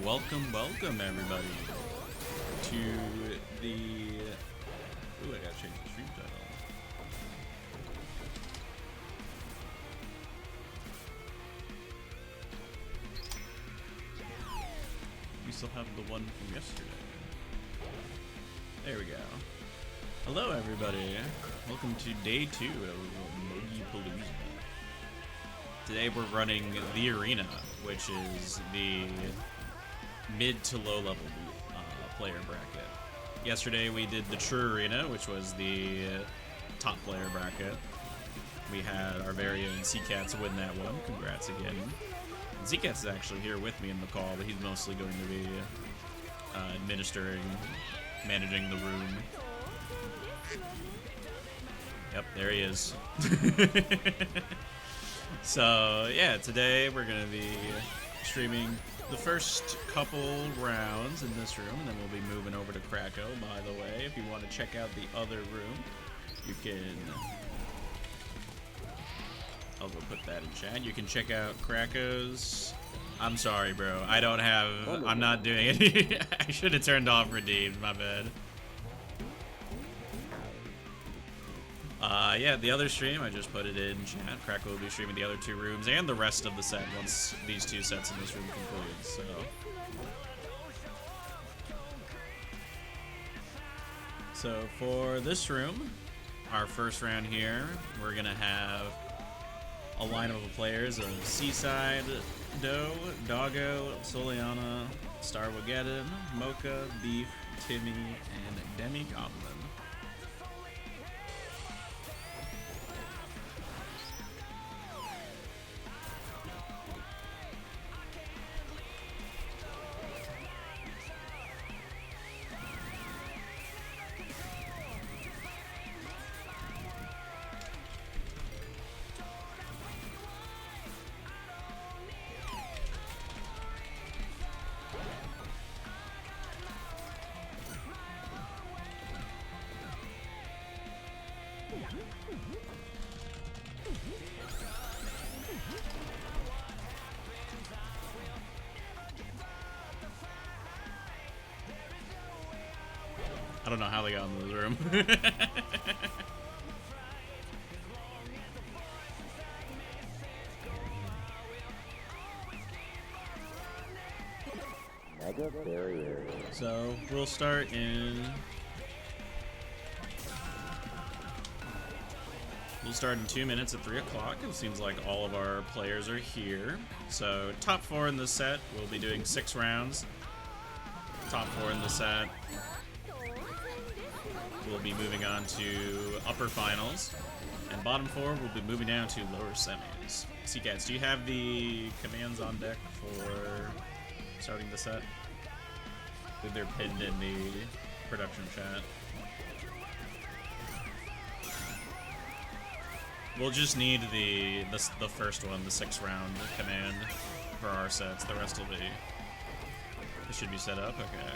welcome everybody to the... Ooh, I gotta change the stream title. We still have the one from yesterday. There we go. Hello everybody. Welcome to day 2 of Mogipalooza. Today we're running the arena, which is the mid to low level player bracket. Yesterday we did the true arena, which was the top player bracket. We had our very own C-Cats win that one. Congrats again. And C-Cats is actually here with me in the call, but he's mostly going to be administering, managing the room. Yep, there he is. So, yeah, today we're going to be streaming the first couple rounds in this room, and then we'll be moving over to Krakow. By the way, if you want to check out the other room, you can... I'll go put that in chat. You can check out Krakow's... I'm sorry, bro. I don't have... I'm not doing any... I should have turned off redeemed. My bad. Yeah, the other stream, I just put it in chat. Krakow will be streaming the other 2 rooms and the rest of the set once these 2 sets in this room conclude, So for this room, our first round here, we're gonna have a lineup of players of Seaside, Doe, Doggo, Soliana, Starwageddon, Mocha, Beef, Timmy, and Demi Goblin. I don't know how they got into the room. Mega barrier. So we'll start in... We'll start in 2 minutes at 3 o'clock. It seems like all of our players are here. So top 4 in the set, we'll be doing 6 rounds. Top 4 in the set. We'll be moving on to upper finals, and bottom 4 will be moving down to lower semis. C-Cats, do you have the commands on deck for starting the set? They're pinned in the production chat. We'll just need the first one, the 6 round command for our sets. The rest will be... It should be set up, okay.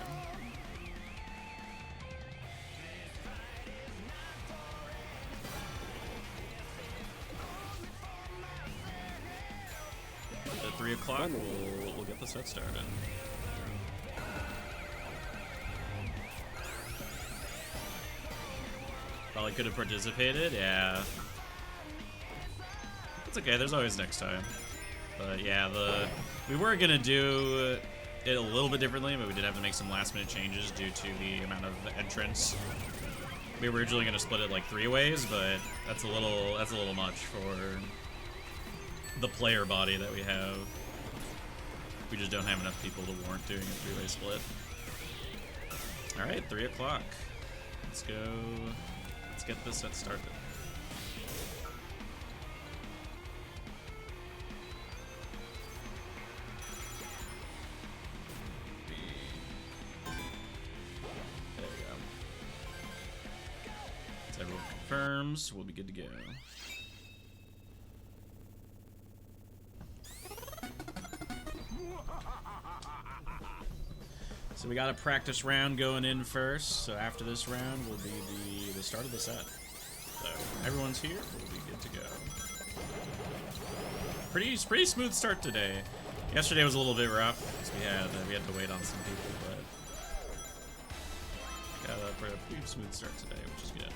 At 3 o'clock, we'll get the set started. Probably could have participated, yeah. It's okay, there's always next time. But yeah, we were gonna do it a little bit differently, but we did have to make some last minute changes due to the amount of entrants. We were originally gonna split it like 3 ways, but that's a little much for the player body that we have. We just don't have enough people to warrant doing a 3-way split. Alright, 3 o'clock. Let's go. Let's get this set started. There we go. Once everyone confirms, we'll be good to go. So we got a practice round going in first. So after this round will be the start of the set. So everyone's here. We'll be good to go. Pretty smooth start today. Yesterday was a little bit rough because we had to wait on some people, but got a pretty smooth start today, which is good.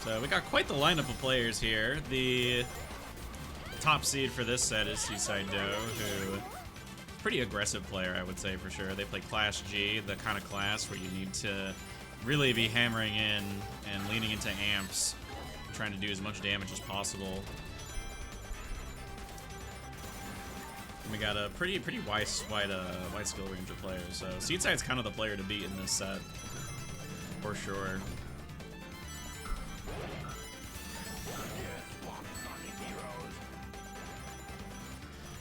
So we got quite the lineup of players here. The top seed for this set is Seaside Doe, who pretty aggressive player, I would say, for sure. They play Class G, the kind of class where you need to really be hammering in and leaning into amps, trying to do as much damage as possible. And we got a pretty wide skill range of players. So Seaside's kind of the player to beat in this set, for sure.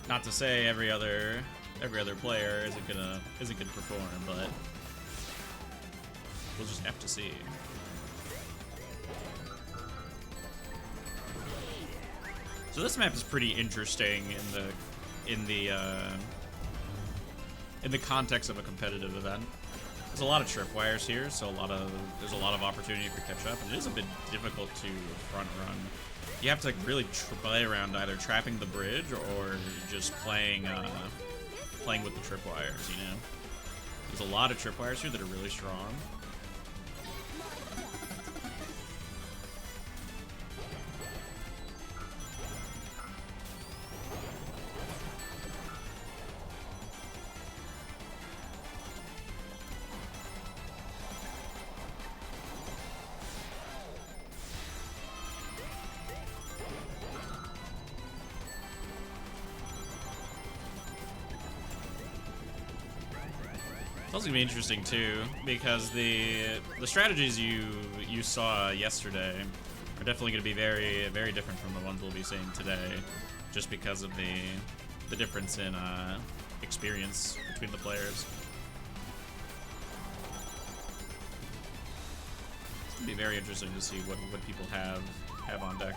Not to say every other player isn't gonna perform, but we'll just have to see. So this map is pretty interesting in the context of a competitive event. There's a lot of tripwires here, so there's a lot of opportunity for catch up, and it is a bit difficult to front run. You have to really play around either trapping the bridge or just playing with the tripwires, you know? There's a lot of tripwires here that are really strong. It's also gonna be interesting too, because the strategies you saw yesterday are definitely gonna be very different from the ones we'll be seeing today, just because of the difference in experience between the players. It's gonna be very interesting to see what people have on deck.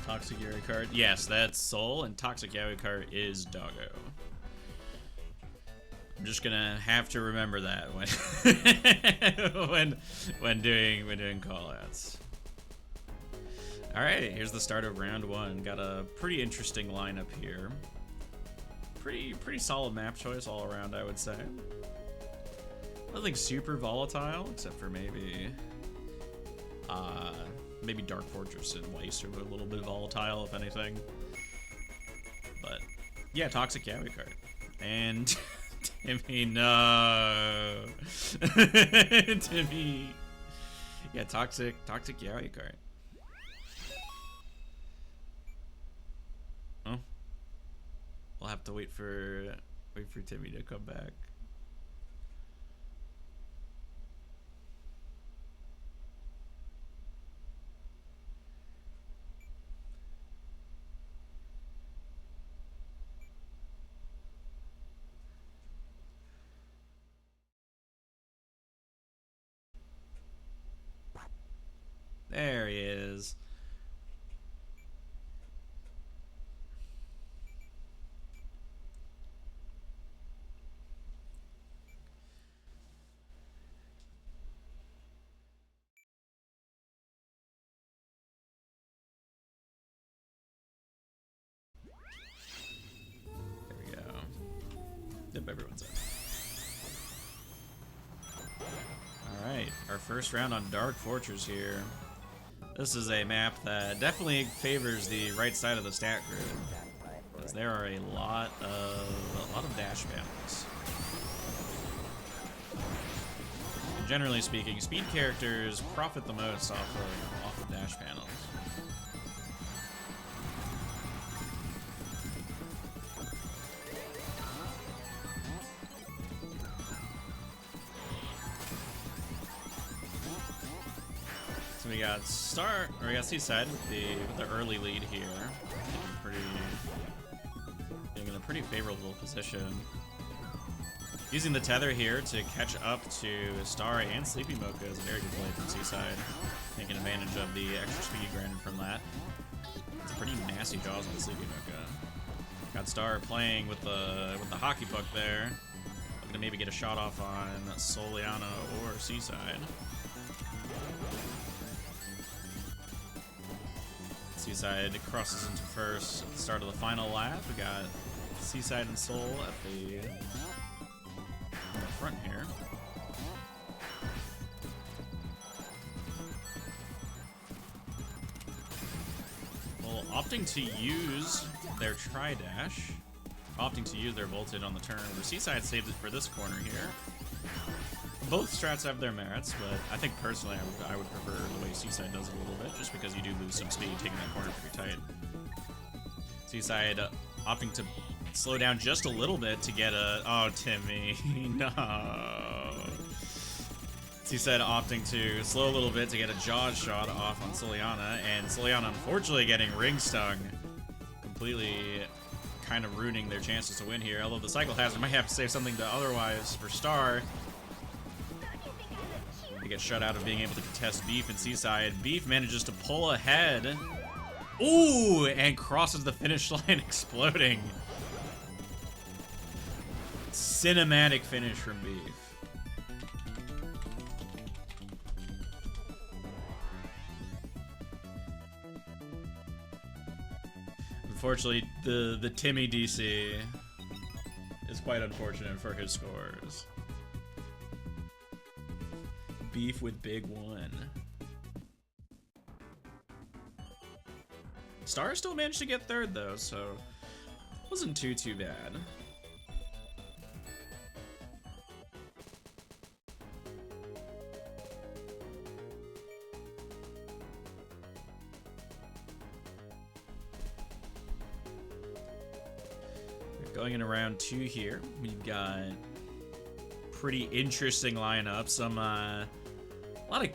Toxic Yuri card. Yes, that's Soul, and Toxic Yaoi card is Doggo. I'm just gonna have to remember that when doing callouts. All right, here's the start of round one. Got a pretty interesting lineup here. Pretty solid map choice all around, I would say. Nothing super volatile, except for maybe Dark Fortress and Weiss are a little bit volatile, if anything. But yeah, Toxic Yaoi card. And Timmy, no. Timmy. Yeah, Toxic Yaoi card. Oh. We'll have to wait for Timmy to come back. There he is. There we go. Yep, everyone's in. Alright, our first round on Dark Fortress here. This is a map that definitely favors the right side of the stat grid, because there are a lot of dash panels. And generally speaking, speed characters profit the most off of dash panels. We got Seaside with the early lead here, being in a pretty favorable position. Using the tether here to catch up to Star and Sleepy Mocha is a very good play from Seaside. Taking advantage of the extra speed granted from that. It's a pretty nasty jaws on Sleepy Mocha. Got Star playing with the hockey puck there. Looking to maybe get a shot off on Soliana or Seaside. Seaside crosses into first at the start of the final lap. We got Seaside and Sol at the front here. Well, opting to use their tri-dash, opting to use their voltage on the turn, where Seaside saved it for this corner here. Both strats have their merits, but I think personally I would prefer the way Seaside does it a little bit, just because you do lose some speed taking that corner pretty tight. Seaside opting to slow down just a little bit to get a... Oh, Timmy. No. Seaside opting to slow a little bit to get a jaws shot off on Soliana, and Soliana unfortunately getting ring stung. Completely kind of ruining their chances to win here, although the cycle hazard might have to save something to otherwise for Star. They get shut out of being able to contest Beef and Seaside. Beef manages to pull ahead. Ooh, and crosses the finish line exploding. Cinematic finish from Beef. Unfortunately, the Timmy DC is quite unfortunate for his scores. Beef with big one. Star still managed to get third though, so wasn't too bad. Going in around 2 here, we've got pretty interesting lineup. Some a lot of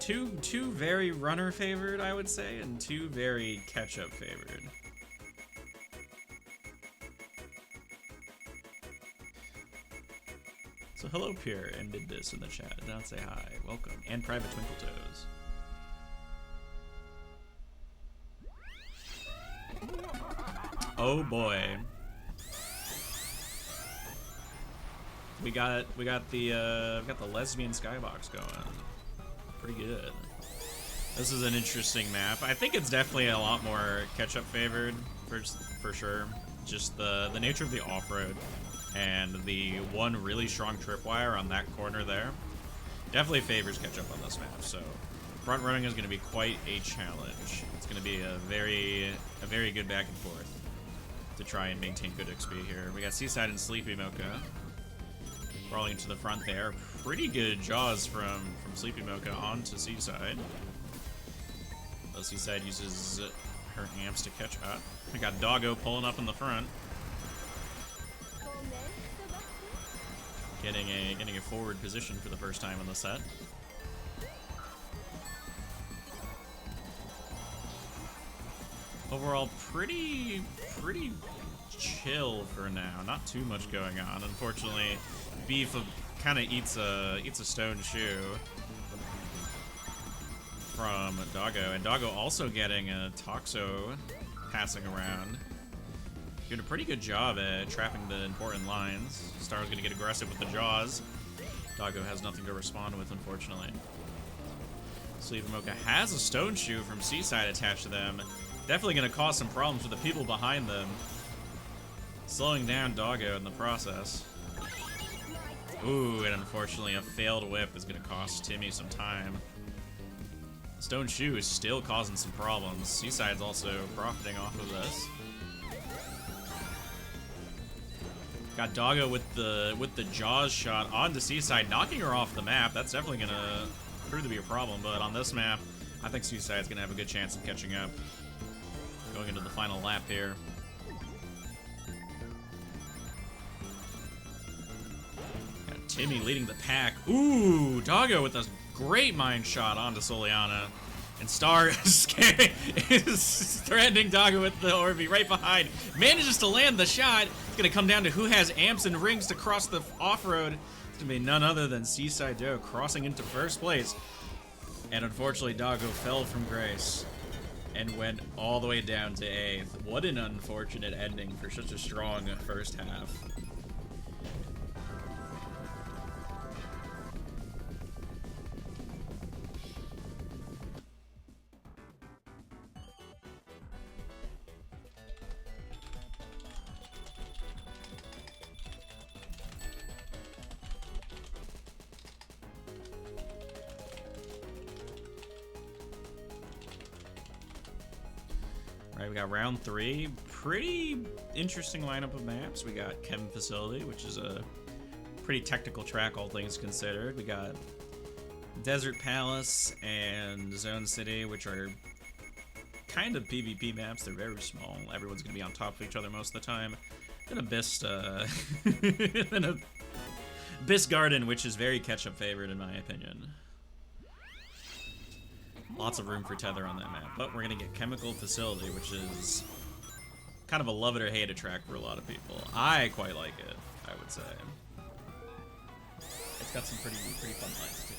two very runner favored, I would say, and 2 very catch-up favored. So hello Pierre and did this in the chat. Did not say hi. Welcome. And Private Twinkle Toes. Oh boy. We got the lesbian skybox going. Pretty good. This is an interesting map. I think it's definitely a lot more catch-up favored for sure. Just the nature of the off-road and the one really strong tripwire on that corner there definitely favors catch-up on this map. So front running is going to be quite a challenge. It's going to be a very good back and forth to try and maintain good XP here. We got Seaside and Sleepy Mocha crawling into the front there. Pretty good jaws from Sleepy Mocha onto Seaside. Though Seaside uses her amps to catch up. We got Doggo pulling up in the front. Getting a forward position for the first time in the set. Overall, pretty chill for now. Not too much going on. Unfortunately, Beef kind of eats a stone shoe from Doggo, and Doggo also getting a Toxo passing around. Doing a pretty good job at trapping the important lines. Star's gonna get aggressive with the jaws. Doggo has nothing to respond with, unfortunately. Sleepy Mocha has a stone shoe from Seaside attached to them. Definitely gonna cause some problems for the people behind them. Slowing down Doggo in the process. Ooh, and unfortunately a failed whip is gonna cost Timmy some time. Stone shoe is still causing some problems. Seaside's also profiting off of this. Got Doggo with the jaws shot onto Seaside, knocking her off the map. That's definitely gonna prove to be a problem, but on this map, I think Seaside's gonna have a good chance of catching up. Going into the final lap here. Got Timmy leading the pack. Ooh, Doggo with a great mine shot onto Soliana. And Star is threatening Doggo with the Orby right behind. Manages to land the shot. It's going to come down to who has amps and rings to cross the off-road. It's going to be none other than Seaside Joe crossing into first place. And unfortunately, Doggo fell from grace and went all the way down to 8th. What an unfortunate ending for such a strong first half. Right, we got round 3. Pretty interesting lineup of maps. We got Chem Facility, which is a pretty technical track, all things considered. We got Desert Palace and Zone City, which are kind of PvP maps. They're very small. Everyone's going to be on top of each other most of the time. Then Abyss, then Abyss Garden, which is very catch-up favored in my opinion. Lots of room for tether on that map, but we're gonna get Chemical Facility, which is kind of a love it or hate it track for a lot of people. I quite like it, I would say. It's got some pretty fun lines too.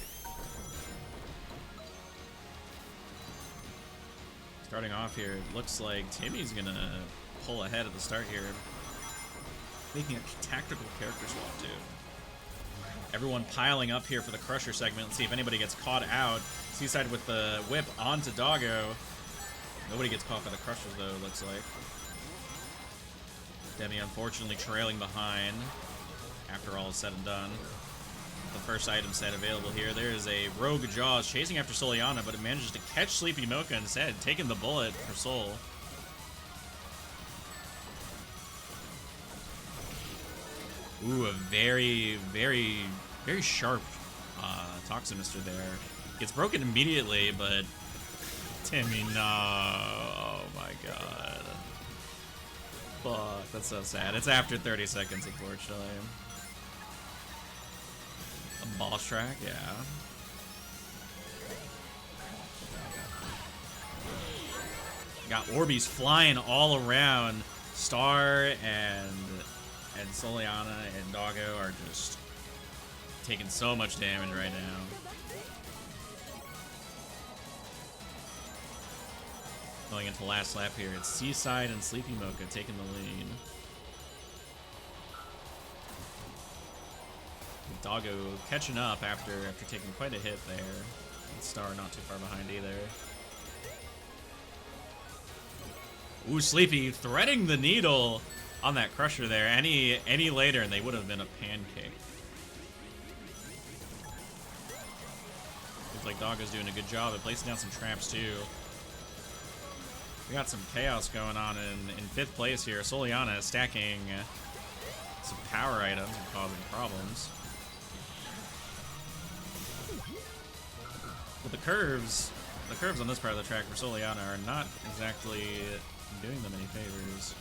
Starting off here, it looks like Timmy's gonna pull ahead at the start here, making a tactical character swap too. Everyone piling up here for the Crusher segment. Let's see if anybody gets caught out. Seaside with the whip onto Doggo. Nobody gets caught by the Crushers though, looks like. Demi unfortunately trailing behind after all is said and done. The first item set available here. There is a Rogue Jaws chasing after Soliana, but it manages to catch Sleepy Mocha instead, taking the bullet for Soul. Ooh, a very sharp Toximister there. Gets broken immediately, but Timmy, no. Oh my god. Fuck, that's so sad. It's after 30 seconds, unfortunately. A boss track, yeah. Got Orbeez flying all around. Star and Soliana and Doggo are just taking so much damage right now. Going into last lap here, it's Seaside and Sleepy Mocha taking the lead. Doggo catching up after taking quite a hit there. And Star not too far behind either. Ooh, Sleepy threading the needle on that Crusher there. Any later and they would have been a pancake. Looks like Doggo's doing a good job at placing down some traps too. We got some chaos going on in 5th place here. Soliana stacking some power items and causing problems. But the curves on this part of the track for Soliana are not exactly doing them any favors.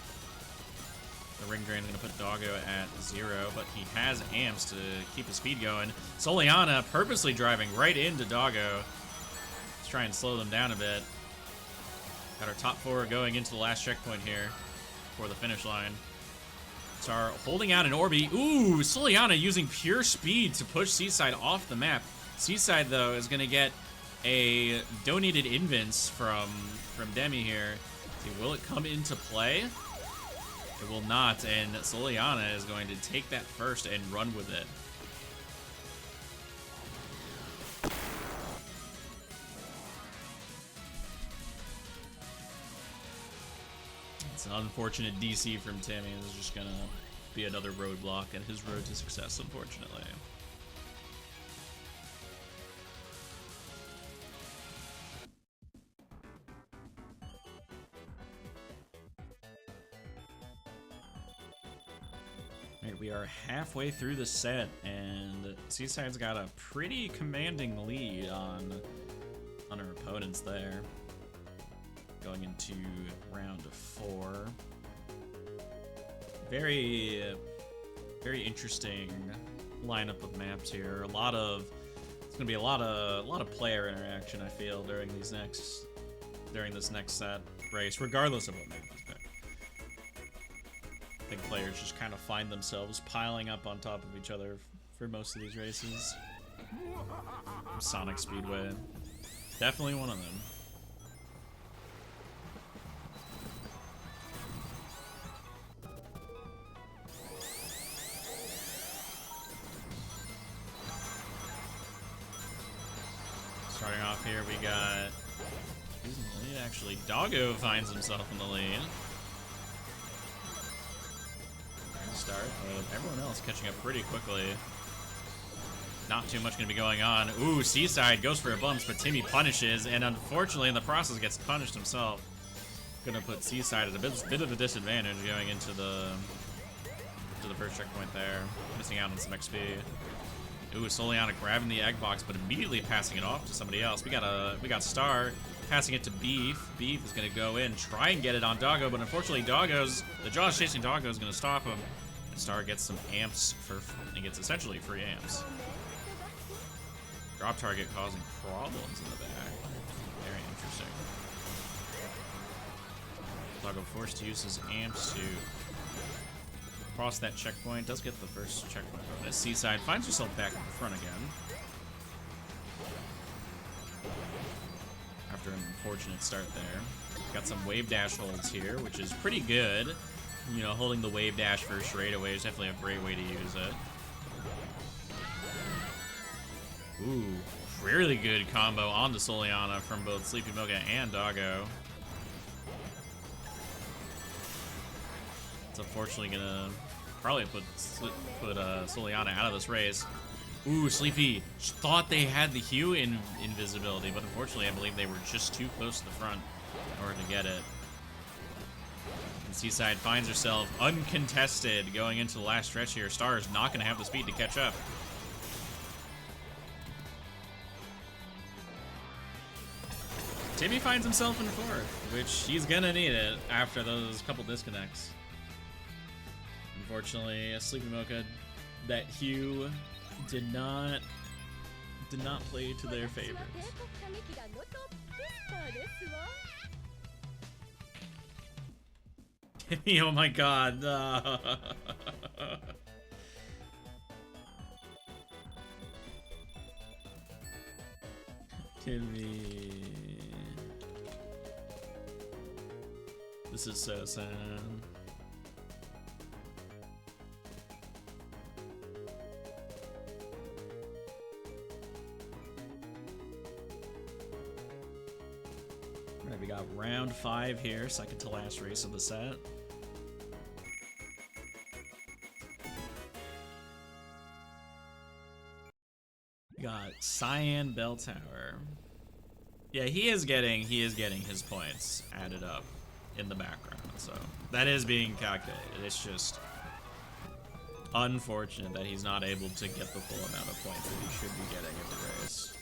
The ring drain is going to put Doggo at 0, but he has amps to keep his speed going. Soliana purposely driving right into Doggo. Let's try and slow them down a bit. Got our top 4 going into the last checkpoint here for the finish line. Star holding out an Orby. Ooh, Soliana using pure speed to push Seaside off the map. Seaside, though, is going to get a donated invince from Demi here. See, will it come into play? It will not, and Soliana is going to take that first and run with it. It's an unfortunate DC from Timmy. This is just going to be another roadblock in his road to success, unfortunately. Alright, we are halfway through the set, and Seaside's got a pretty commanding lead on our opponents there. Going into round 4. Very interesting lineup of maps here. A lot of It's gonna be a lot of player interaction, I feel, during this next set race, regardless of what Mega's pick. I think players just kind of find themselves piling up on top of each other for most of these races. Sonic Speedway, definitely one of them. Starting off here, we got, who's in the lead actually? Doggo finds himself in the lead. Trying to start, but everyone else catching up pretty quickly. Not too much going to be going on. Ooh, Seaside goes for a bumps, but Timmy punishes, and unfortunately in the process gets punished himself. Gonna put Seaside at a bit of a disadvantage going into the first checkpoint there. Missing out on some XP. Ooh, Soliana grabbing the egg box, but immediately passing it off to somebody else. We got Star passing it to Beef. Beef is gonna go in, try and get it on Doggo, but unfortunately the Jaws chasing Doggo is gonna stop him. And Star gets some amps he gets essentially free amps. Drop target causing problems in the back. Very interesting. Doggo forced to use his amps to cross that checkpoint. Does get the first checkpoint bonus. Seaside finds herself back in the front again. After an unfortunate start there. Got some wave dash holds here, which is pretty good. You know, holding the wave dash for straightaway is definitely a great way to use it. Ooh, really good combo onto Soliana from both Sleepy Mocha and Doggo. It's unfortunately gonna probably put Soliana out of this race. Ooh, Sleepy thought they had the Hue invisibility, but unfortunately I believe they were just too close to the front in order to get it. And Seaside finds herself uncontested going into the last stretch here. Star is not gonna have the speed to catch up. Timmy finds himself in fourth, which he's gonna need it after those couple disconnects. Unfortunately, Sleepy Mocha, that Hue did not play to their favor. Timmy, oh my god. Timmy. This is so sad. Alright, we got round 5 here, second to last race of the set. We got Cyan Bell Tower. Yeah, he is getting his points added up in the background, so that is being calculated. It's just unfortunate that he's not able to get the full amount of points that he should be getting every race.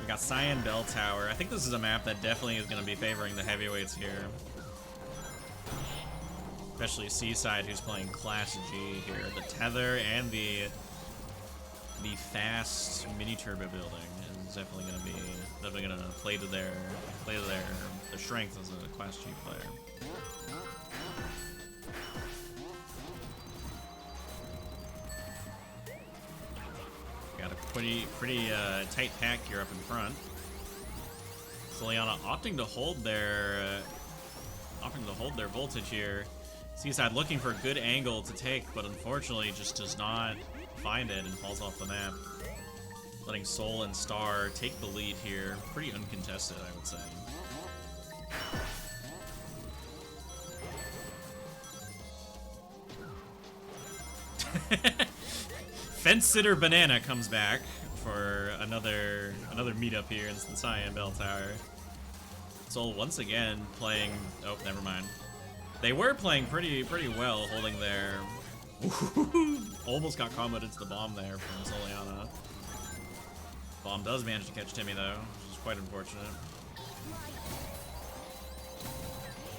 We got Cyan Bell Tower. I think this is a map that definitely is going to be favoring the heavyweights here. Especially Seaside, who's playing Class G here. The tether and the fast mini turbo building is definitely going to play to their strength as a Class G player. Got a pretty tight pack here up in front. Soliana opting to hold their voltage here. Seaside looking for a good angle to take, but unfortunately just does not find it and falls off the map. Letting Soul and Star take the lead here. Pretty uncontested, I would say. Fence Sitter Banana comes back for another meetup here in the Cyan Bell Tower. Soul once again playing. Oh, never mind. They were playing pretty well, holding their. Almost got comboed into the bomb there from Soliana. Bomb does manage to catch Timmy though, which is quite unfortunate.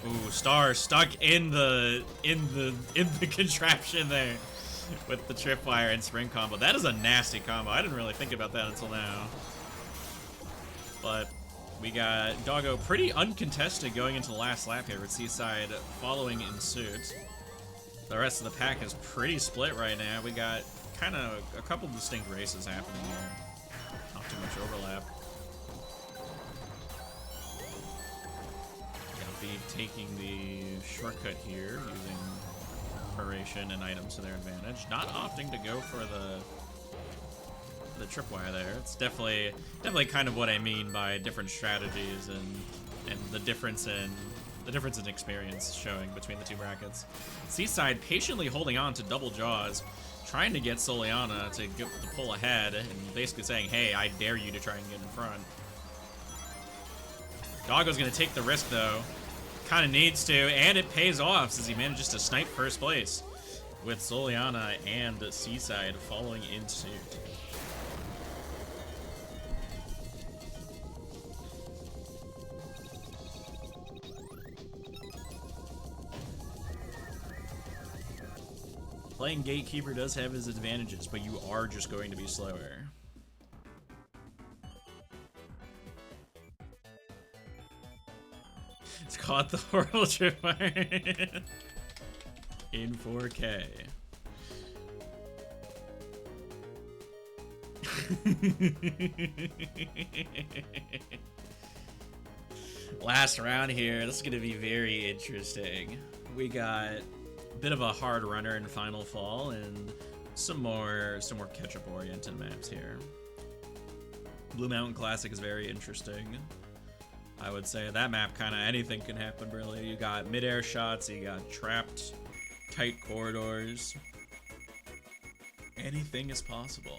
Ooh, Star stuck in the contraption there with the tripwire and spring combo. That is a nasty combo. I didn't really think about that until now. But we got Doggo pretty uncontested going into the last lap here with Seaside following in suit. The rest of the pack is pretty split right now. We got kind of a couple distinct races happening here. Not too much overlap. Be taking the shortcut here, using preparation and items to their advantage. Not opting to go for the tripwire there. It's definitely kind of what I mean by different strategies and the difference in experience showing between the two brackets. Seaside patiently holding on to double jaws, trying to get Soliana to pull ahead and basically saying, hey, I dare you to try and get in front. Doggo's gonna take the risk though. Kind of needs to, and it pays off as he manages to snipe first place with Soliana and Seaside following in suit. Playing Gatekeeper does have his advantages, but you are just going to be slower. It's caught the horrible tripwire in 4K. Last round here. This is going to be very interesting. We got a bit of a hard runner in Final Fall and some more catch-up oriented maps here. Blue Mountain Classic is very interesting. I would say that map, kind of anything can happen, really. You got mid-air shots, you got trapped, tight corridors. Anything is possible.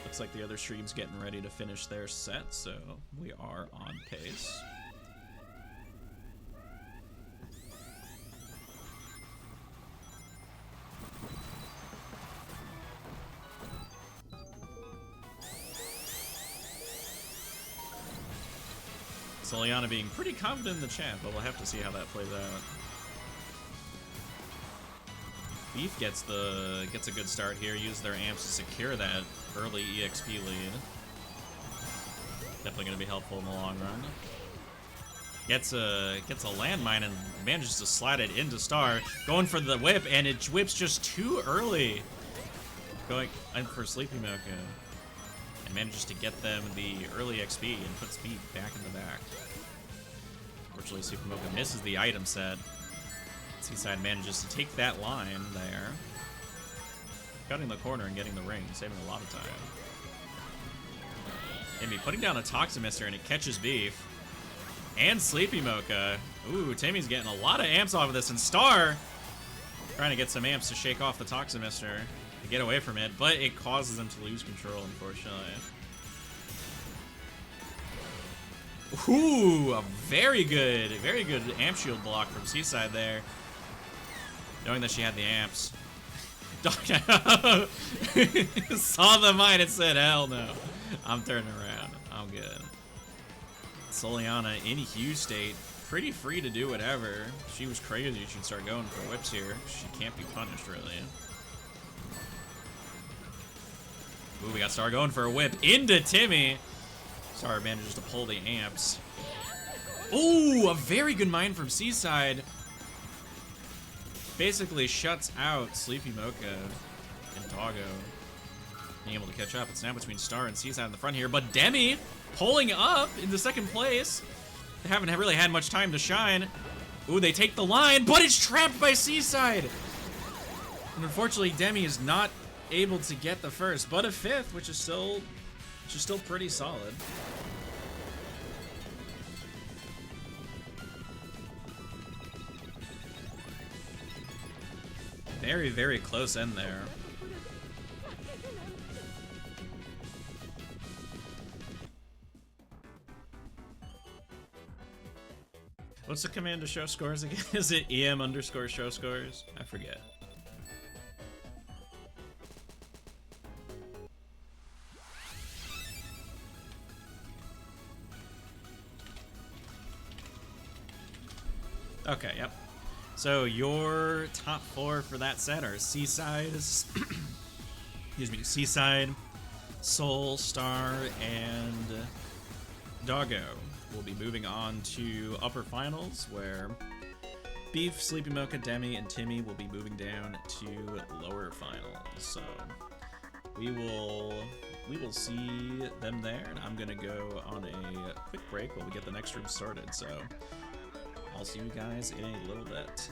Looks like the other stream's getting ready to finish their set, so we are on pace. Soliana being pretty confident in the champ, but we'll have to see how that plays out. Beef gets a good start here, use their amps to secure that early EXP lead. Definitely going to be helpful in the long run. Gets a landmine and manages to slide it into Star, going for the whip, and it whips just too early. Going in for Sleepy Mocha. And manages to get them the early XP and puts Beef back in the back. Unfortunately, Super Mocha misses the item set. Seaside manages to take that line there. Cutting the corner and getting the ring, saving a lot of time. Timmy putting down a Toximister and it catches Beef. And Sleepy Mocha. Ooh, Timmy's getting a lot of amps off of this, and Star trying to get some amps to shake off the Toximister. To get away from it, but it causes them to lose control, unfortunately. Ooh, a very good amp shield block from Seaside there. Knowing that she had the amps. Saw the mine and said, hell no. I'm turning around. I'm good. Soliana in huge state. Pretty free to do whatever. She was crazy. She should start going for whips here. She can't be punished, really. Ooh, we got Star going for a whip into Timmy. Star manages to pull the amps. Ooh, a very good mine from Seaside. Basically shuts out Sleepy Mocha and Doggo. Being able to catch up. It's now between Star and Seaside in the front here, but Demi pulling up into second place. They haven't really had much time to shine. Ooh, they take the line, but it's trapped by Seaside. And unfortunately, Demi is not able to get the first, but a fifth, which is still pretty solid. Very, very close end there. What's the command to show scores again? Is it EM_show scores? I forget. Okay, yep. So your top 4 for that set are Seaside, excuse me, Seaside, Soul, Star, and Doggo. We'll be moving on to upper finals, where Beef, Sleepy Mocha, Demi, and Timmy will be moving down to lower finals. So we will see them there, and I'm gonna go on a quick break while we get the next room started. So I'll see you guys in a little bit.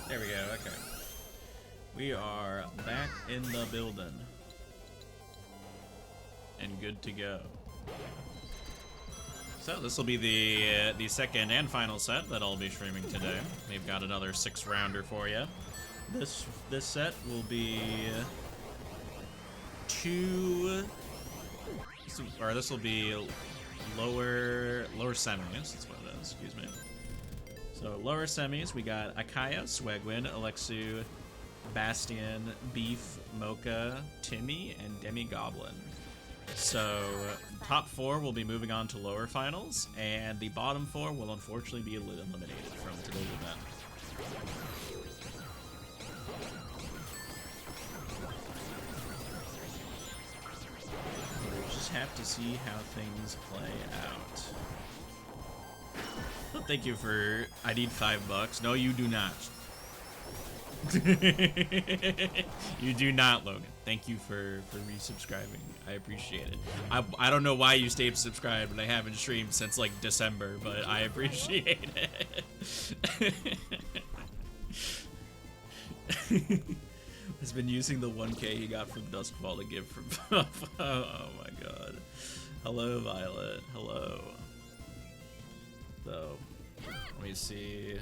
There we go, okay. We are back in the building. And good to go. So this will be the second and final set that I'll be streaming today. We've got another 6-rounder for you. This set will be this will be lower semis. That's what it is. Excuse me. So lower semis, we got Akaya, Swagwin, Alexu, Bastion, Beef, Mocha, Timmy, and Demi Goblin. So top 4 will be moving on to lower finals, and the bottom 4 will unfortunately be eliminated from today's event. We'll just have to see how things play out. Thank you for... I need $5. No, you do not. You do not, Logan. Thank you for resubscribing. I appreciate it. I don't know why you stayed subscribed, and I haven't streamed since like December, but I appreciate it. Has been using the 1K he got from Duskfall to give from oh my god. Hello, Violet. Hello. So, let me see.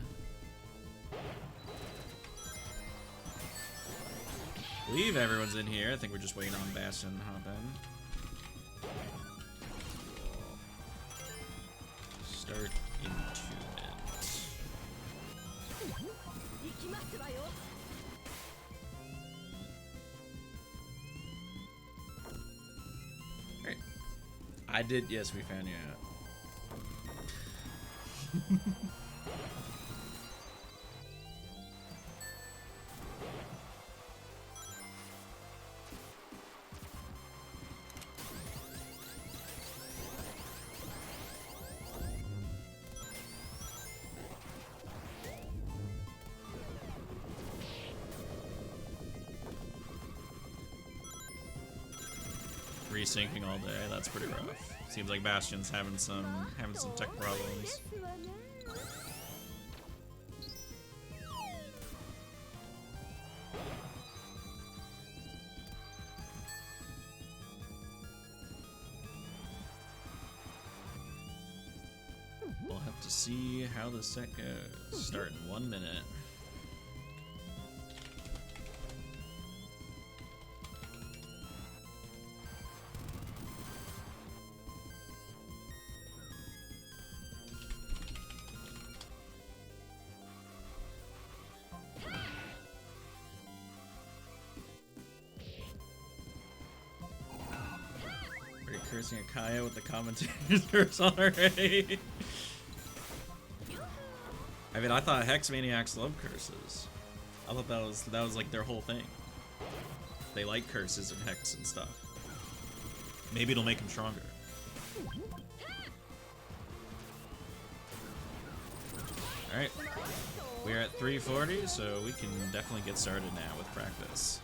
I believe everyone's in here. I think we're just waiting on Bastion to hop in. Start in 2 minutes. Alright. I did, yes, we found you out. Resyncing all day, that's pretty rough. Seems like Bastion's having some tech problems. We'll have to see how the set goes. Start in 1 minute. Cursing Akaya with the commentator's curse on already. I mean, I thought Hex Maniacs love curses. I thought that was like their whole thing. They like curses and Hex and stuff. Maybe it'll make them stronger. Alright. We're at 340, so we can definitely get started now with practice.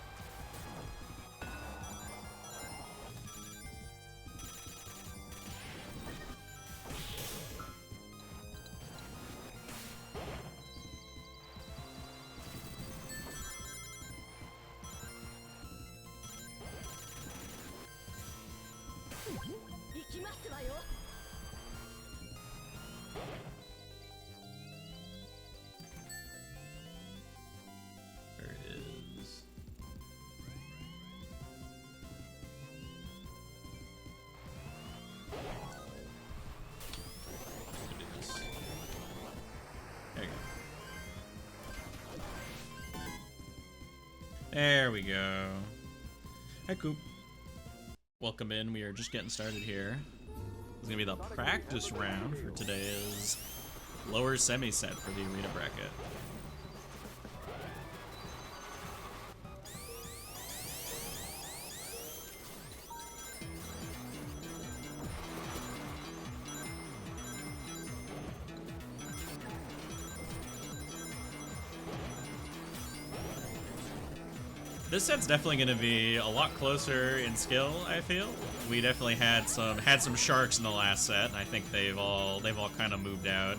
There we go. Hi, Coop. Welcome in. We are just getting started here. It's gonna be the practice round for today's lower semi set for the arena bracket. This set's definitely going to be a lot closer in skill, I feel. We definitely had some sharks in the last set, and I think they've all kind of moved out.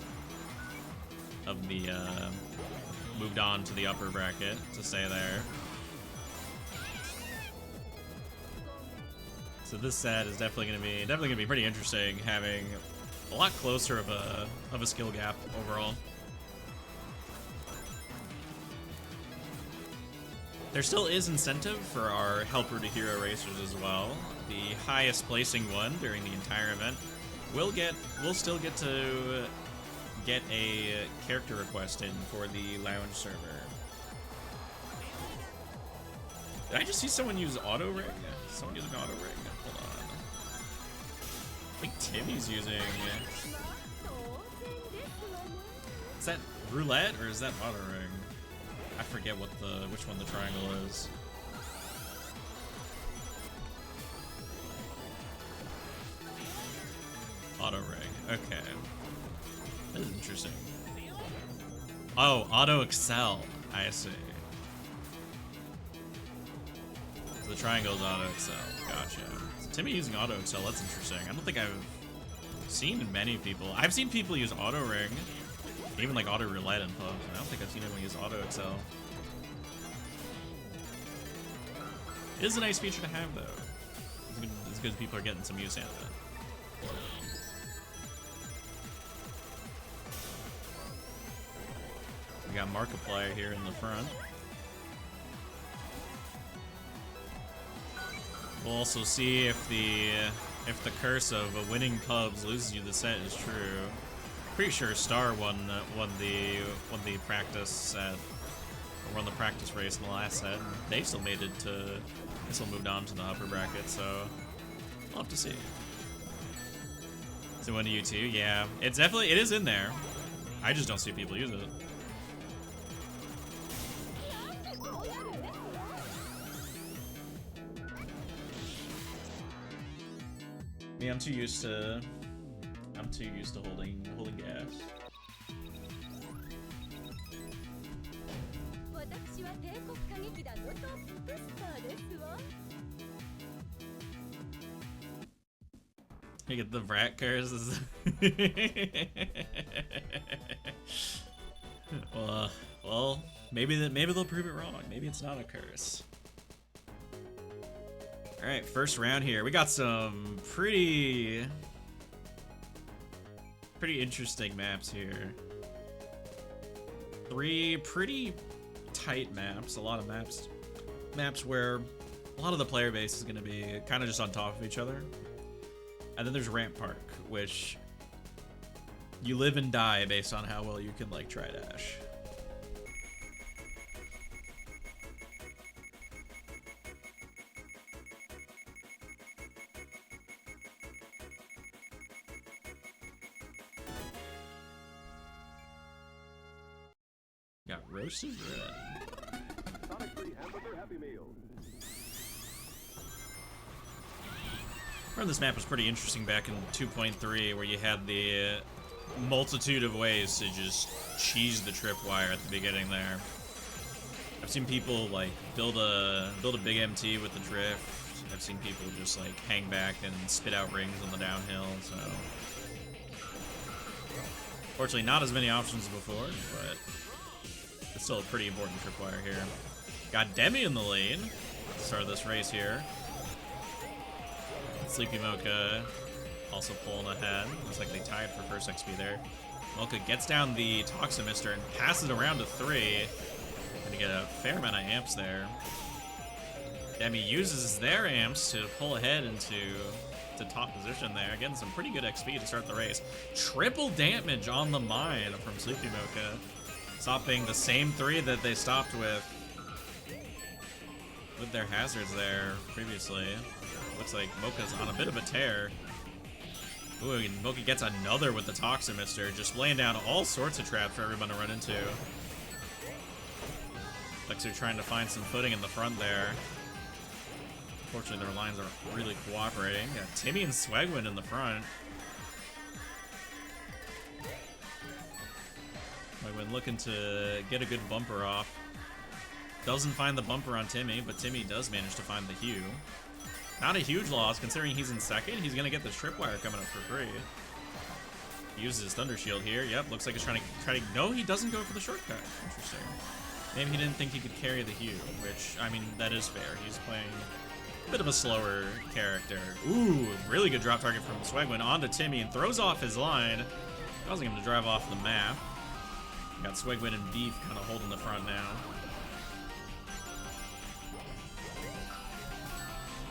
moved on to the upper bracket to stay there. So this set is definitely gonna be pretty interesting, having a lot closer of a skill gap overall. There still is incentive for our helper to hero racers as well. The highest placing one during the entire event will still get to get a character request in for the lounge server. Did I just see someone use auto ring? Someone using auto ring? Hold on. I think Timmy's using. Is that roulette or is that auto ring? I forget which one the triangle is. Auto ring. Okay. That is interesting. Oh, auto excel. I see. So the triangle is auto excel. Gotcha. So Timmy using auto excel. That's interesting. I don't think I've seen many people. I've seen people use auto ring. Even like auto roulette and pubs. I don't think I've seen anyone use auto excel. It is a nice feature to have though. It's good as people are getting some use out of it. We got Markiplier here in the front. We'll also see if the curse of a winning pubs loses you the set is true. Pretty sure Star won the practice set, or won the practice race in the last set. And they still made it to. They still moved on to the upper bracket, so we'll have to see. So one to you too, yeah. It is in there. I just don't see people use it. Me, I'm too used to holding gas. You get the brat curses. Well, maybe they'll prove it wrong. Maybe it's not a curse. All right, first round here. We got some pretty interesting maps here. 3 pretty tight maps. A lot of maps where a lot of the player base is going to be kind of just on top of each other. And then there's Ramp Park, which you live and die based on how well you can like try dash. Got roasted red. This map was pretty interesting back in 2.3, where you had the multitude of ways to just cheese the tripwire at the beginning there. I've seen people like build a big MT with the drift. I've seen people just like hang back and spit out rings on the downhill. So, fortunately, not as many options as before, but it's still a pretty important tripwire here. Got Demi in the lane at the start of this race here. Sleepy Mocha also pulling ahead. Looks like they tied for first XP there. Mocha gets down the Toximister and passes it around to 3. Gonna get a fair amount of amps there. Demi uses their amps to pull ahead into top position there. Getting some pretty good XP to start the race. Triple damage on the mine from Sleepy Mocha. Stopping the same 3 that they stopped with their hazards there previously. Looks like Mocha's on a bit of a tear. Ooh, and Mocha gets another with the Toximister, just laying down all sorts of traps for everyone to run into. Looks like they're trying to find some footing in the front there. Unfortunately, their lines are really cooperating. Got Timmy and Swagwin in the front. Swagwin looking to get a good bumper off. Doesn't find the bumper on Timmy, but Timmy does manage to find the Hue. Not a huge loss, considering he's in second. He's going to get the tripwire coming up for free. Uses his Thunder Shield here. Yep, looks like he's trying to... No, he doesn't go for the shortcut. Interesting. Maybe he didn't think he could carry the Hue, which, I mean, that is fair. He's playing a bit of a slower character. Ooh, really good drop target from Swegwin onto Timmy and throws off his line, causing him to drive off the map. Got Swegwin and Beef kind of holding the front now.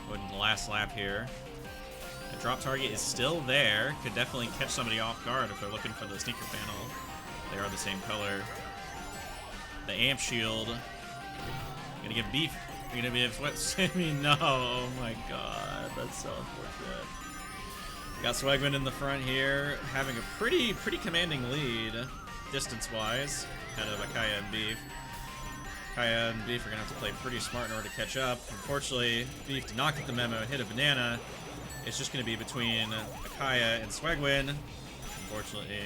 Going to the last lap here. The drop target is still there. Could definitely catch somebody off guard if they're looking for the sneaker panel. They are the same color. The amp shield. Gonna give Beef. You're gonna be a Timmy. No. Oh my god. That's so unfortunate. Got Swegman in the front here, having a pretty commanding lead, distance-wise, ahead of Akaya and Beef. Akaya and Beef are gonna have to play pretty smart in order to catch up. Unfortunately, Beef did not get the memo, hit a banana. It's just gonna be between Akaya and Swegwin. Unfortunately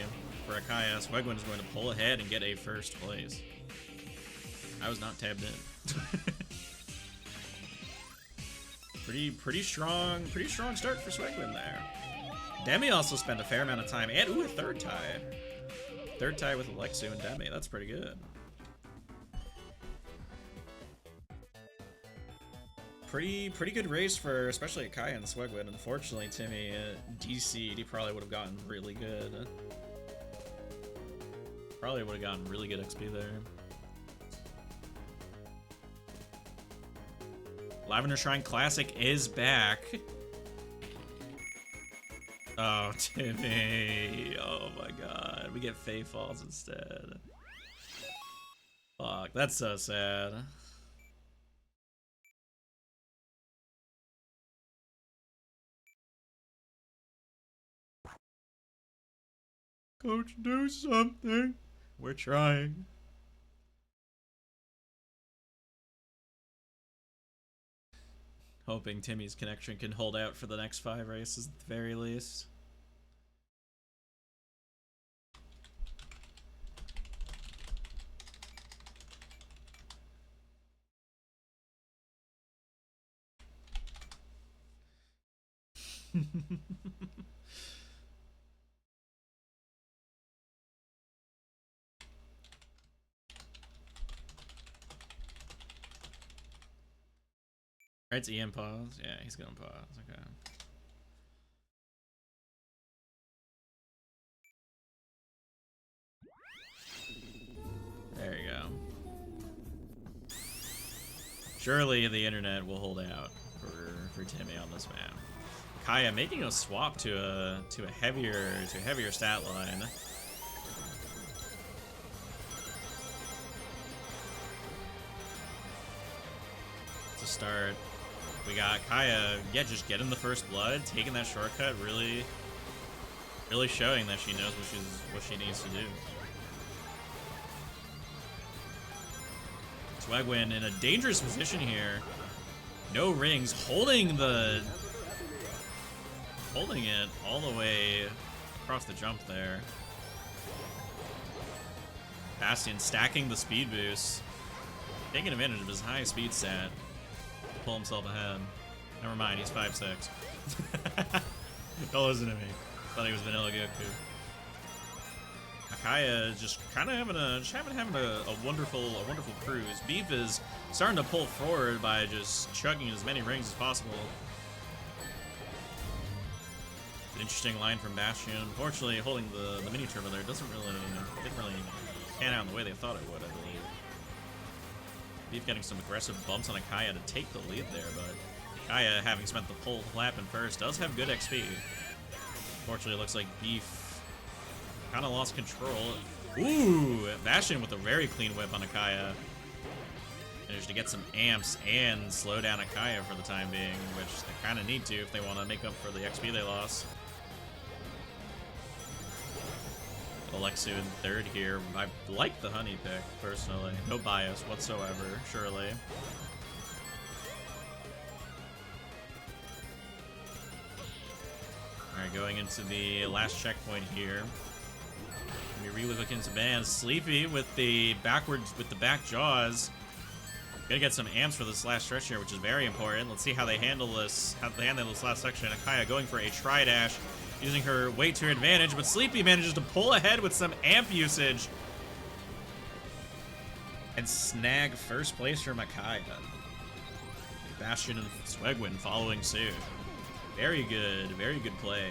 for Akaya, Swegwin is going to pull ahead and get a first place. I was not tabbed in. pretty strong start for Swegwin there. Demi also spent a fair amount of time, and ooh, a third tie. Third tie with Alexu and Demi. That's pretty good. Pretty good race for especially Akaya and Swegwin. Unfortunately, Timmy DC'd. He probably would have gotten really good. Probably would have gotten really good XP there. Lavender Shrine Classic is back. Oh, Timmy. Oh my god. We get Fae Falls instead. Fuck, that's so sad. Coach, do something. We're trying. Hoping Timmy's connection can hold out for the next 5 races at the very least. Alright, it's Ian pause. Yeah, he's gonna pause. Okay. There you go. Surely the internet will hold out for Timmy on this map. Kaya making a swap to a heavier stat line. To start. We got Kaya, yeah, just getting the first blood, taking that shortcut, really showing that she knows what she needs to do. Swegwin in a dangerous position here. No rings, holding it all the way across the jump there. Bastion stacking the speed boost, taking advantage of his high speed stat. Pull himself ahead. Never mind, he's 5'6". Don't listen to me. Thought he was Vanilla Goku. Akaya just kind of having a wonderful cruise. Beef is starting to pull forward by just chugging as many rings as possible. An interesting line from Bastion. Unfortunately, holding the mini turbo there didn't really pan out in the way they thought it would, I believe. Beef getting some aggressive bumps on Akaya to take the lead there, but Akaya, having spent the pole lap in first, does have good XP. Unfortunately, it looks like Beef kind of lost control. Ooh, Bastion with a very clean whip on Akaya. Managed to get some amps and slow down Akaya for the time being, which they kind of need to if they want to make up for the XP they lost. Alexu in third here. I like the honey pick, personally. No bias whatsoever, surely. Alright, going into the last checkpoint here. We really look into bands. Sleepy with the back jaws. Gonna get some amps for this last stretch here, which is very important. Let's see how they handle this. How they handle this last section. Akaya going for a tri-dash. using her weight to her advantage, but Sleepy manages to pull ahead with some amp usage and snag first place for Makaya. Bastion and Swegwin following suit. Very good play.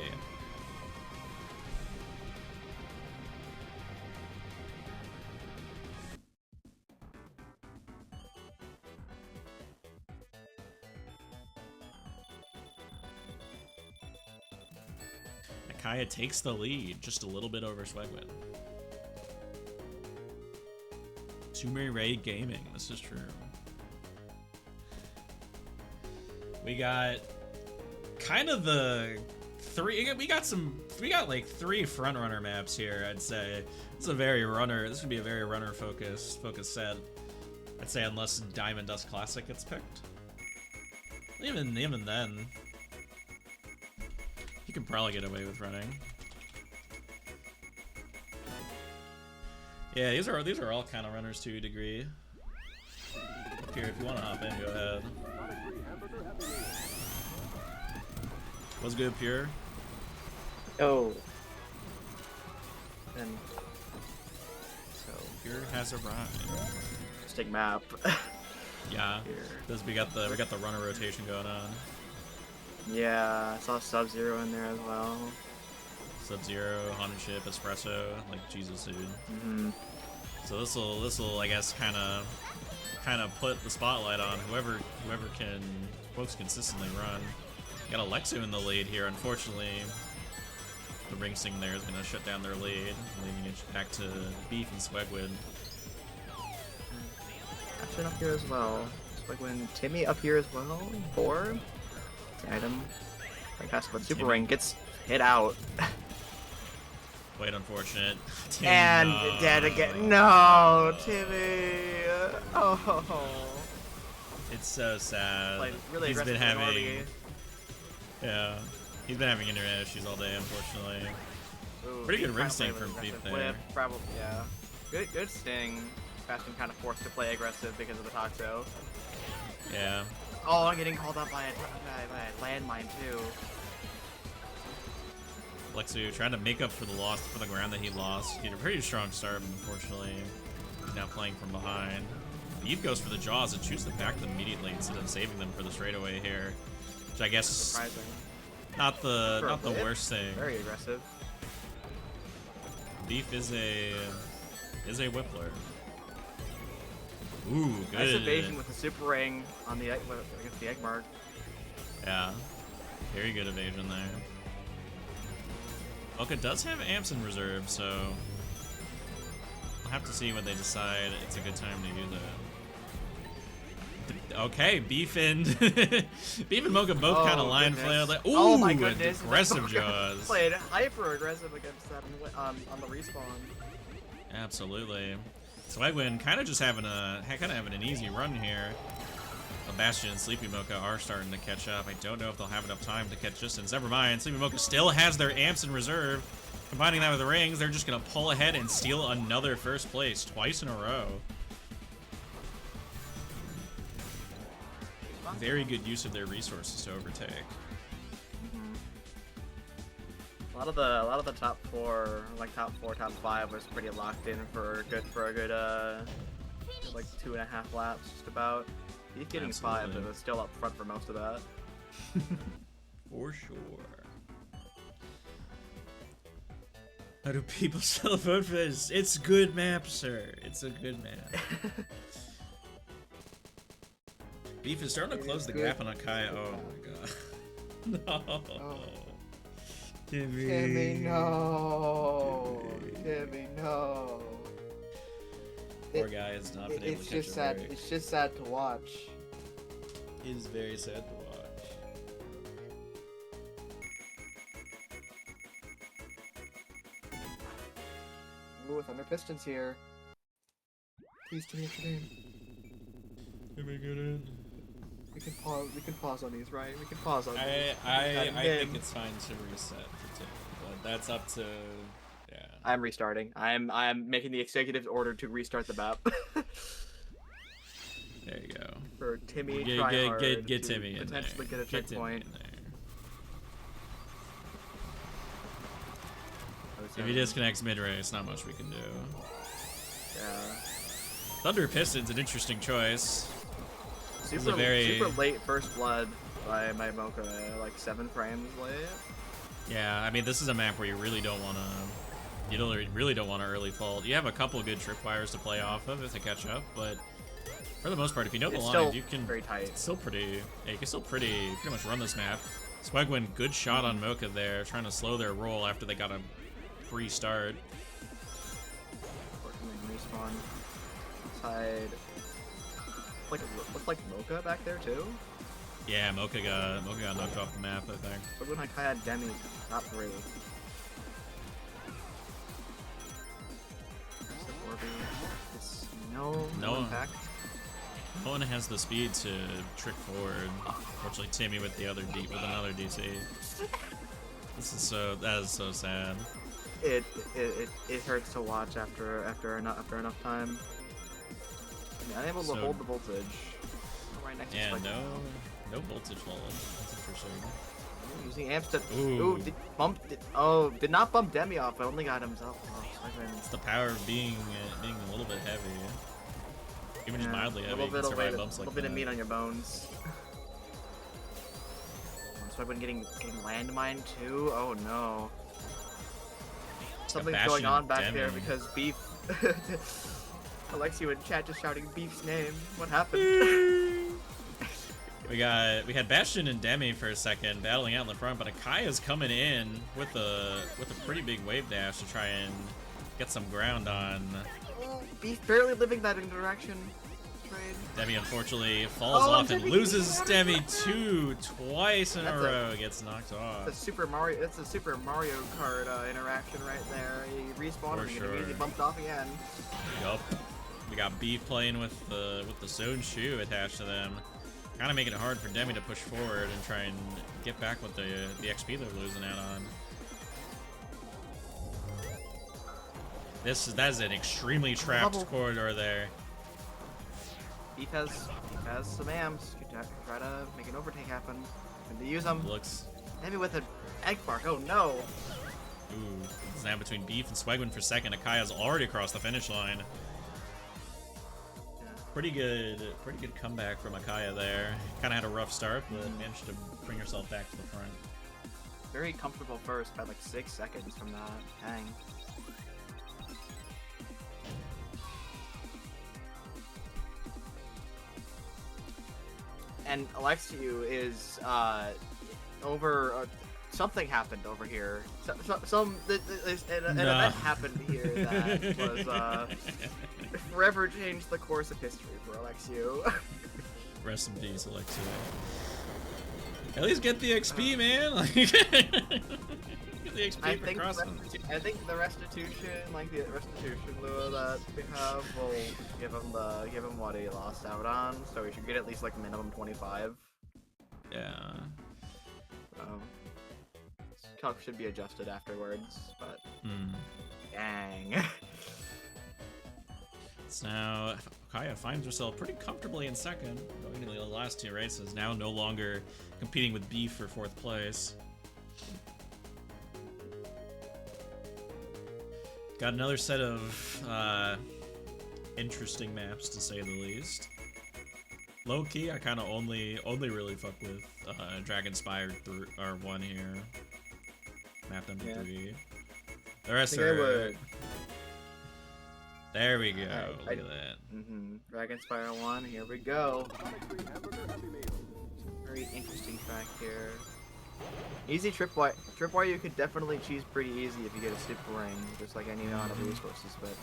Makaya takes the lead, just a little bit over Swegwin. Sumer Ray Gaming, this is true. We got kind of the three. We got like 3 front runner maps here. I'd say this would be a very runner focused set. I'd say unless Diamond Dust Classic gets picked. Even then, you can probably get away with running. Yeah, these are all kind of runners to a degree. Here, if you want to hop in, go ahead. What's good, Pure? Oh. And so Pure has arrived. interesting map. Yeah, because we got the runner rotation going on. Yeah, I saw Sub-Zero in there as well. Sub-Zero, Haunted Ship, Espresso, like Jesus, dude. Mm-hmm. So this will I guess kind of put the spotlight on whoever can most consistently run. Got Alexu in the lead here. Unfortunately, the ring sing there is going to shut down their lead, leaving it back to Beef and Swegwin. Action up here as well. Swegwin, Timmy up here as well. 4. Item. Like that's what Super Ring gets hit out. Quite unfortunate. Timmy, and no. dead again. No, Timmy. Oh. It's so sad. Like, really he's been having. RB. Yeah, he's been having internet issues all day, unfortunately. Ooh, pretty good ring sting from Beef there. Whip, probably, yeah. Good sting. Bastion kind of forced to play aggressive because of the Toxo. Yeah. Oh, I'm getting called up by a landmine too. Alexu trying to make up for the ground that he lost. He had a pretty strong start, but unfortunately, he's now playing from behind. Beef goes for the jaws and shoots them back immediately instead of saving them for the straightaway here. Which I guess surprising. Not the worst thing. Very aggressive. Beef is a whippler. Ooh, good. Nice evasion with the super ring on the against the egg mark. Yeah, very good evasion there. Boca does have amps in reserve, so we'll have to see when they decide it's a good time to use it. Okay, Beef and Mocha both kind of line flailed. Ooh, oh my goodness! Aggressive jaws. Played hyper aggressive against that on the respawn. Absolutely. Swegwin kind of just having an easy run here. Bastion and Sleepy Mocha are starting to catch up. I don't know if they'll have enough time to catch distance. Never mind. Sleepy Mocha still has their amps in reserve. Combining that with the rings, they're just going to pull ahead and steal another first place twice in a row. Very good use of their resources to overtake. A lot of the top 4, like top 4, top 5 was pretty locked in for a good like 2.5 laps just about. He's getting Absolutely. 5, but was still up front for most of that. For sure. How do people still vote for this? It's a good map, sir. It's a good map. Beef is starting to close the gap on Akai. Oh my god. No. Oh. Timmy, no. Timmy, no. Poor guy has not been able to catch a break. It's just sad to watch. It is very sad to watch. Ooh, Thunder Pistons here. Please give me a game. Timmy, get in. We can pause on these, right? We can pause on these. I think it's fine to reset for Timmy, but that's up to. Yeah. I'm restarting. I'm making the executive order to restart the map. There you go. For Timmy, get Timmy in potentially there. get a checkpoint. If he disconnects mid-race, not much we can do. Yeah. Thunder Piston's an interesting choice. Super late first blood by my Mocha, like 7 frames late. Yeah, I mean, this is a map where you really don't want to... You really don't want to early fault. You have a couple good tripwires to play off of if they catch up, but for the most part, if you know the lines, you can... very tight. It's still pretty... Yeah, you can still pretty much run this map. Swegwin, good shot on Mocha there, trying to slow their roll after they got a free start. Respawn. Side. Looks like Mocha back there too. Yeah, Mocha got knocked off the map, I think. But when I had Demi, top 3. It's no impact. No one has the speed to trick forward. Fortunately, Timmy with another DC. That is so sad. It hurts to watch after enough time. I mean, unable to hold the voltage. Right next to no voltage hold. That's interesting. Using amps to did not bump Demi off, but only got himself. It's the power of being a little bit heavy. Even just mildly heavy. A little bumps bit of meat on your bones. So I've been getting landmine too. Oh no. Something's going on back there because Beef. Alexio in chat just shouting Beef's name. What happened? We had Bastion and Demi for a second battling out in the front, but Akaya's coming in with a pretty big wave dash to try and get some ground on. Beef barely living that interaction. Demi unfortunately falls off and loses Demi twice in a row. Gets knocked off. It's a Super Mario Kart interaction right there. He respawned and immediately bumped off again. Yup. We got Beef playing with the zone shoe attached to them. Kind of making it hard for Demi to push forward and try and get back with the XP they're losing out on. That is an extremely trapped corridor there. Beef has some amps. Try to make an overtake happen. And to use them. Demi with an egg bark. Oh no. Ooh, it's now between Beef and Swegwin for second. Akaya's already across the finish line. Pretty good comeback from Akaya there. Kind of had a rough start, but managed to bring herself back to the front. Very comfortable first by like 6 seconds from that. Dang. And Alexio is over. Something happened over here. An event happened here that was forever changed the course of history for Alexio. Rest in peace, Alexio. At least get the XP, man. Like, get the XP for crossing. I think the restitution, Lua, that we have, will give him what he lost out on. So we should get at least like minimum 25. Yeah. Calc should be adjusted afterwards, but dang. So now Akaya finds herself pretty comfortably in second, going into the last 2 races. Now no longer competing with Beef for 4th place. Got another set of interesting maps, to say the least. Low key, I kind of only really fuck with Dragonspire 1 here. Map number 3. The rest are. There we go. Look at that. Dragonspire 1. Here we go. Very interesting track here. Easy tripwire. Tripwire you could definitely cheese pretty easy if you get a super ring, just like any amount of resources. But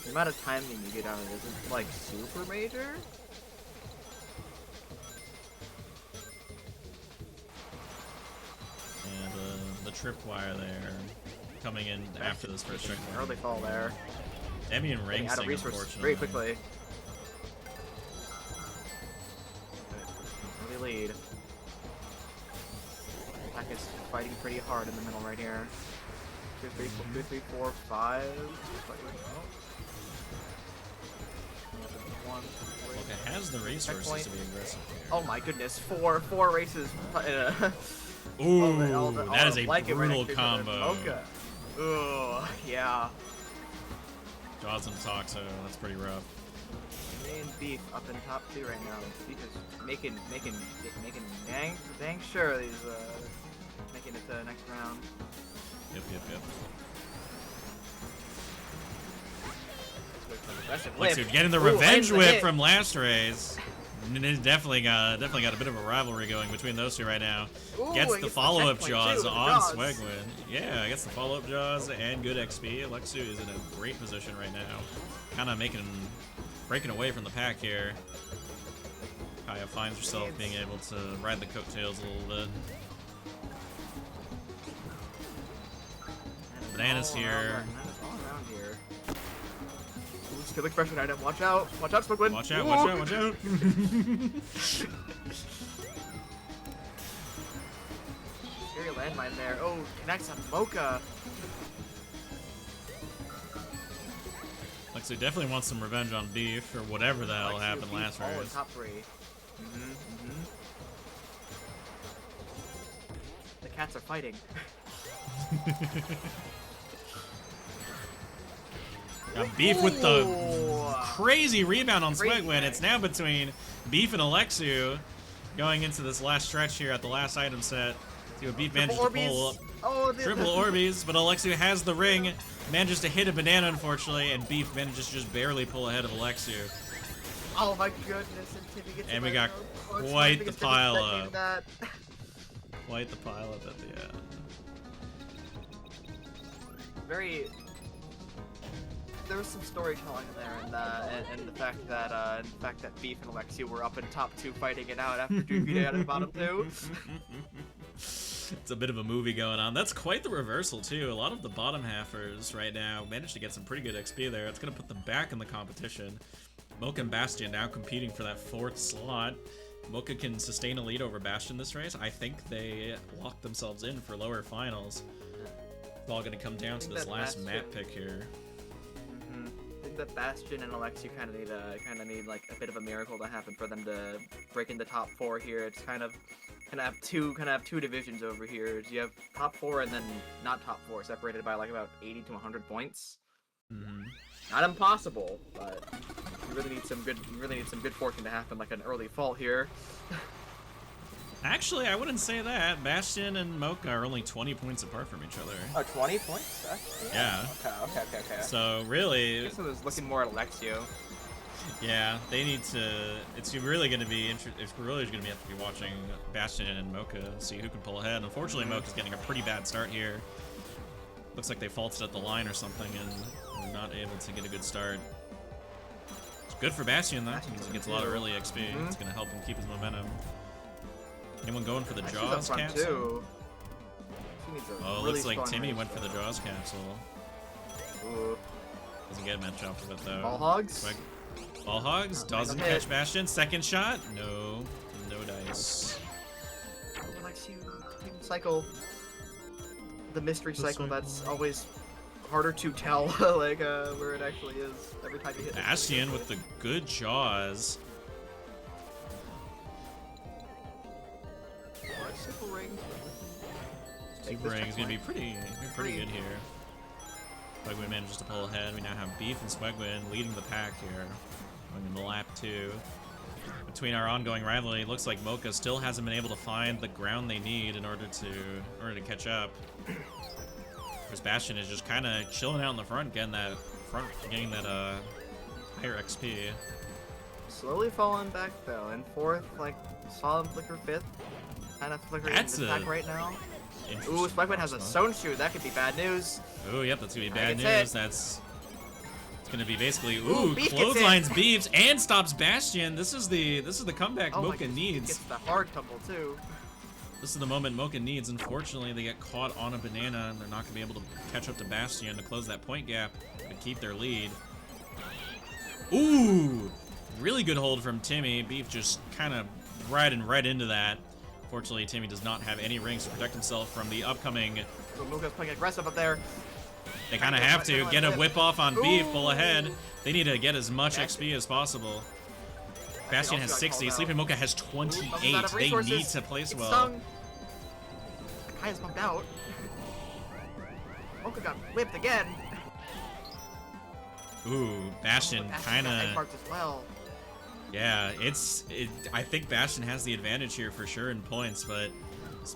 the amount of timing you get out of it isn't like super major. The tripwire there, coming in after this first tripwire. Early fall there. Demi and Ring out of resources very quickly. Early lead. Pack is fighting pretty hard in the middle right here. 2, 3, 4, 5. It has the resources to be aggressive here. Oh my goodness, four races. Ooh, that is a brutal combo. Ugh, yeah. Jaws and talk, so that's pretty rough. And Beef up in top 2 right now. Beef is making dang sure he's making it to the next round. Yep. Whip. Getting the revenge whip from last race. Definitely got a bit of a rivalry going between those two right now. Ooh, Gets the follow-up Jaws on Jaws. Swegwin. Yeah, gets the follow-up Jaws and good XP. Alexu is in a great position right now. Kind of breaking away from the pack here. Kaya finds herself being able to ride the coattails a little bit. Bananas here. All around here. Ooh, skill expression item. Watch out, Swigwin. Watch out. Scary landmine there. Oh, connects on Mocha. Alexu definitely wants some revenge on Beef or whatever the hell happened last all in race. top 3. The cats are fighting. Got Beef with the crazy rebound on Swegwin. It's now between Beef and Alexu going into this last stretch here at the last item set. See what Beef manages to pull up. Oh, Triple Orbeez, but Alexu has the ring, manages to hit a banana unfortunately, and Beef manages to just barely pull ahead of Alexu. Oh my goodness, and Timmy gets And we got quite the pile up. Quite the pile up at the end. There was some storytelling there, and the fact that Beef and Alexu were up in top 2 fighting it out after Doofy out of bottom 2. It's a bit of a movie going on. That's quite the reversal too. A lot of the bottom halfers right now managed to get some pretty good XP there. It's gonna put them back in the competition. Mocha and Bastion now competing for that 4th slot. Mocha can sustain a lead over Bastion this race. I think they locked themselves in for lower finals. It's all gonna come down to this last map pick here. I think that Bastion and Alexu kind of need like a bit of a miracle to happen for them to break into top 4 here. It's kind of have two divisions over here. You have top 4 and then not top 4, separated by like about 80 to 100 points. Not impossible, but you really need some good fortune to happen, like an early fall here. Actually, I wouldn't say that. Bastion and Mocha are only 20 points apart from each other. Oh, 20 points? Yeah. Okay. So really, I guess I was looking more at Alexu. Yeah, they need to. It's really going to be. It's really going to have to be watching Bastion and Mocha, see who can pull ahead. Unfortunately, Mocha's getting a pretty bad start here. Looks like they faulted at the line or something and not able to get a good start. It's good for Bastion though, because he gets a lot of early XP. It's going to help him keep his momentum. Anyone going for the Jaws capsule? Oh, looks like Timmy went for the Jaws capsule. Doesn't get much off of it though. Ball Hogs? Ball Hogs doesn't catch Bastion. Second shot? No dice. Alexu, cycle. The mystery cycle that's always harder to tell, like where it actually is every time you hit. Bastion with the good Jaws. Super ring. Super ring's gonna be pretty good here. Swegwin manages to pull ahead. We now have Beef and Swegwin leading the pack here. Going into lap 2. Between our ongoing rivalry, it looks like Mocha still hasn't been able to find the ground they need in order to catch up. Whereas Bastion is just kind of chilling out in the front, getting that higher XP. Slowly falling back though, in 4th, like solid flicker 5th. Kind of flickering in the pack right now. Ooh, Swegwin has a Stone Shoe. That could be bad news. Ooh, yep, that's gonna be bad news. It's gonna be basically Beef clotheslines Beefs and stops Bastion. This is the comeback Mocha needs. Gets the hard tumble too. This is the moment Mocha needs. Unfortunately, they get caught on a banana and they're not gonna be able to catch up to Bastion to close that point gap to keep their lead. Ooh, really good hold from Timmy. Beef just kind of riding right into that. Fortunately, Timmy does not have any rings to protect himself from the upcoming. Mocha's playing aggressive up there. They kind of have to get a whip off on Beef, pull ahead. They need to get as much XP as possible. Bastion has 60, Sleeping Mocha has 28. They need to place well. Kaya's bumped out. Mocha got whipped again. Ooh, Bastion kind got egg of. marks as well. Yeah, I think Bastion has the advantage here for sure in points, but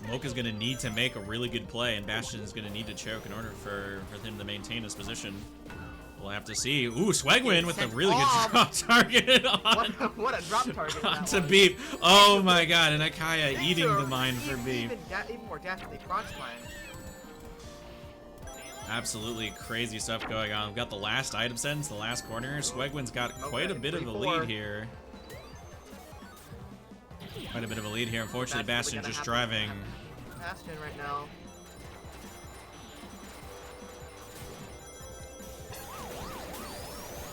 Mocha's gonna need to make a really good play, and Bastion's gonna need to choke in order for him to maintain his position. We'll have to see. Ooh, Swagwin with a really good drop target on. What a drop target! Onto Beef. Oh my god, and Akaya eating the mine for Beef. Even more death than the Crocs mine. Absolutely crazy stuff going on. We've got the last item sentence, the last corner. Swagwin's got quite a bit of a lead here. Quite a bit of a lead here. Unfortunately, Bastion just driving. Bastion right now.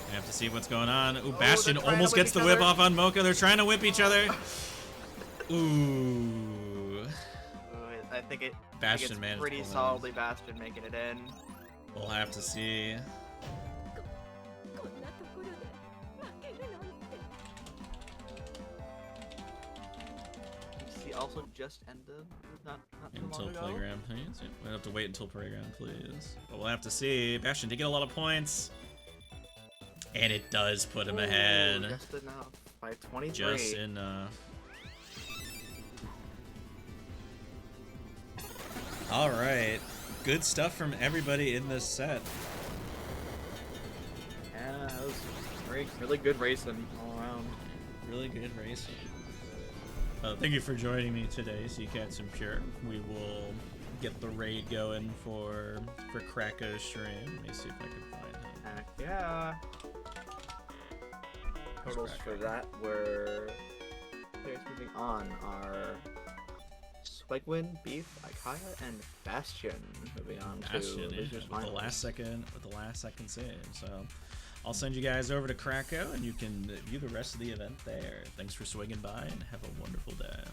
We have to see what's going on. Ooh, Bastion almost gets the whip off on Mocha. They're trying to whip each other. Ooh. I think it's managed pretty solidly Bastion making it in. We'll have to see. Also just ended not until long ago. playground, please. We'll have to wait until playground, please. But we'll have to see. Bastion did get a lot of points, and it does put him ahead. Just enough by 23. Just enough. All right, good stuff from everybody in this set. Yeah, that was really good racing all around. Really good racing. Thank you for joining me today, Seacats and Pure. We will get the raid going for Krako's stream. Let me see if I can find him. Heck yeah. Totals for that were players moving on are Swagwin, Beef, Akaya, and Bastion. Moving on Bastion, to with the last second save. So I'll send you guys over to Krakow, and you can view the rest of the event there. Thanks for swinging by, and have a wonderful day.